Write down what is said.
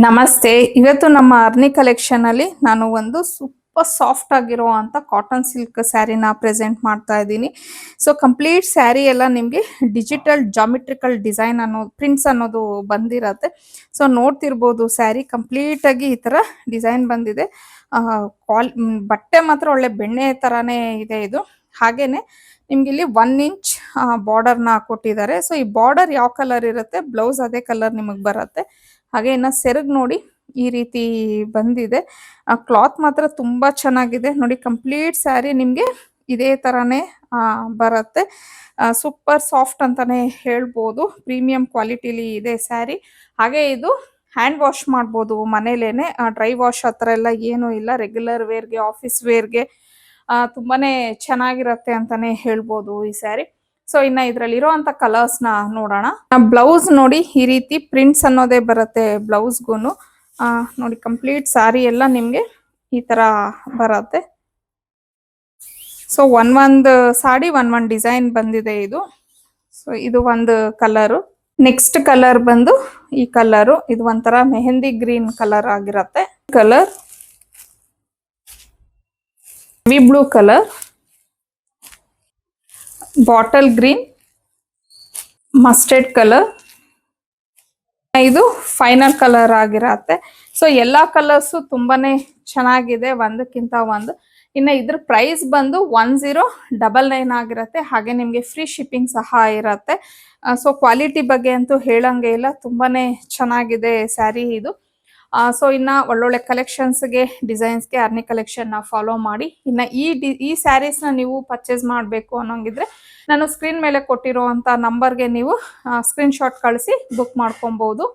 ನಮಸ್ತೆ. ಇವತ್ತು ನಮ್ಮ ಅರ್ನಿ ಕಲೆಕ್ಷನ್ ಅಲ್ಲಿ ನಾನು ಒಂದು ಸೂಪರ್ ಸಾಫ್ಟ್ ಆಗಿರುವಂತ ಕಾಟನ್ ಸಿಲ್ಕ್ ಸ್ಯಾರಿನ ಪ್ರೆಸೆಂಟ್ ಮಾಡ್ತಾ ಇದ್ದೀನಿ. ಸೊ ಕಂಪ್ಲೀಟ್ ಸ್ಯಾರಿ ಎಲ್ಲ ನಿಮಗೆ ಡಿಜಿಟಲ್ ಜಾಮೆಟ್ರಿಕಲ್ ಡಿಸೈನ್ ಅನ್ನೋ ಪ್ರಿಂಟ್ಸ್ ಅನ್ನೋದು ಬಂದಿರತ್ತೆ. ಸೊ ನೋಡ್ತಿರ್ಬೋದು ಸ್ಯಾರಿ ಕಂಪ್ಲೀಟ್ ಆಗಿ ಈ ತರ ಡಿಸೈನ್ ಬಂದಿದೆ. ಬಟ್ಟೆ ಮಾತ್ರ ಒಳ್ಳೆ ಬೆಣ್ಣೆ ತರಾನೇ ಇದೆ ಇದು. ಹಾಗೇನೆ ನಿಮ್ಗೆ ಇಲ್ಲಿ 1 ಇಂಚ್ ಬಾರ್ಡರ್ ನ ಕೊಟ್ಟಿದ್ದಾರೆ. ಸೊ ಈ ಬಾರ್ಡರ್ ಯಾವ ಕಲರ್ ಇರುತ್ತೆ, ಬ್ಲೌಸ್ ಅದೇ ಕಲರ್ ನಿಮಗೆ ಬರುತ್ತೆ. ಹಾಗೆ ಇನ್ನ ಸೆರಗ್ ನೋಡಿ ಈ ರೀತಿ ಬಂದಿದೆ. ಕ್ಲಾತ್ ಮಾತ್ರ ತುಂಬಾ ಚೆನ್ನಾಗಿದೆ ನೋಡಿ. ಕಂಪ್ಲೀಟ್ ಸ್ಯಾರಿ ನಿಮ್ಗೆ ಇದೇ ತರಾನೇ ಬರುತ್ತೆ. ಸೂಪರ್ ಸಾಫ್ಟ್ ಅಂತಾನೆ ಹೇಳ್ಬೋದು. ಪ್ರೀಮಿಯಂ ಕ್ವಾಲಿಟಿಲಿ ಇದೆ ಸ್ಯಾರಿ. ಹಾಗೆ ಇದು ಹ್ಯಾಂಡ್ ವಾಶ್ ಮಾಡ್ಬೋದು ಮನೇಲೇನೆ. ಡ್ರೈ ವಾಶ್ ಹತ್ರ ಎಲ್ಲ ಏನು ಇಲ್ಲ. ರೆಗ್ಯುಲರ್ ವೇರ್ಗೆ, ಆಫೀಸ್ ವೇರ್ಗೆ ತುಂಬಾನೇ ಚೆನ್ನಾಗಿರತ್ತೆ ಅಂತಾನೆ ಹೇಳ್ಬೋದು ಈ ಸ್ಯಾರಿ. ಸೊ ಇನ್ನ ಇದ್ರಲ್ಲಿ ಇರೋಂತ ಕಲರ್ಸ್ ನ ನೋಡೋಣ. ಬ್ಲೌಸ್ ನೋಡಿ ಈ ರೀತಿ ಪ್ರಿಂಟ್ಸ್ ಅನ್ನೋದೇ ಬರುತ್ತೆ ಬ್ಲೌಸ್ಗೂನು. ನೋಡಿ ಕಂಪ್ಲೀಟ್ ಸಾರಿ ಎಲ್ಲ ನಿಮ್ಗೆ ಈ ತರ ಬರುತ್ತೆ. ಸೊ ಒಂದ್ ಸಾಡಿ ಒಂದ್ ಡಿಸೈನ್ ಬಂದಿದೆ ಇದು. ಸೊ ಇದು ಒಂದು ಕಲರು. ನೆಕ್ಸ್ಟ್ ಕಲರ್ ಬಂದು ಈ ಕಲರು. ಇದು ಒಂಥರ ಮೆಹಂದಿ ಗ್ರೀನ್ ಕಲರ್ ಆಗಿರತ್ತೆ. Colour blue colour, bottle green, mustard colour, ಇದು ಫೈನಲ್ ಕಲರ್ ಆಗಿರತ್ತೆ. ಸೊ ಎಲ್ಲಾ ಕಲರ್ಸ್ ತುಂಬಾನೇ ಚೆನ್ನಾಗಿದೆ ಒಂದಕ್ಕಿಂತ ಒಂದು. ಇನ್ನು ಇದ್ರ ಪ್ರೈಸ್ ಬಂದು 1099 ಆಗಿರತ್ತೆ. ಹಾಗೆ ನಿಮ್ಗೆ ಫ್ರೀ ಶಿಪ್ಪಿಂಗ್ ಸಹ ಇರತ್ತೆ. ಸೊ ಕ್ವಾಲಿಟಿ ಬಗ್ಗೆ ಅಂತೂ ಹೇಳಂಗೆ ಇಲ್ಲ, ತುಂಬಾನೇ ಚೆನ್ನಾಗಿದೆ ಸ್ಯಾರಿ ಇದು. ಸೊ ಇನ್ನ ಒಳ್ಳೊಳ್ಳೆ ಕಲೆಕ್ಷನ್ಸ್ಗೆ, ಡಿಸೈನ್ಸ್ಗೆ ಅರ್ನಿ ಕಲೆಕ್ಷನ್ ನ ಫಾಲೋ ಮಾಡಿ. ಇನ್ನ ಈ ಸ್ಯಾರೀಸ್ ನ ನೀವು ಪರ್ಚೇಸ್ ಮಾಡಬೇಕು ಅನ್ನೋಂಗಿದ್ರೆ ನಾನು ಸ್ಕ್ರೀನ್ ಮೇಲೆ ಕೊಟ್ಟಿರುವಂತ ನಂಬರ್ಗೆ ನೀವು ಸ್ಕ್ರೀನ್ ಶಾಟ್ ಕಳಿಸಿ ಬುಕ್ ಮಾಡ್ಕೊಬಹುದು.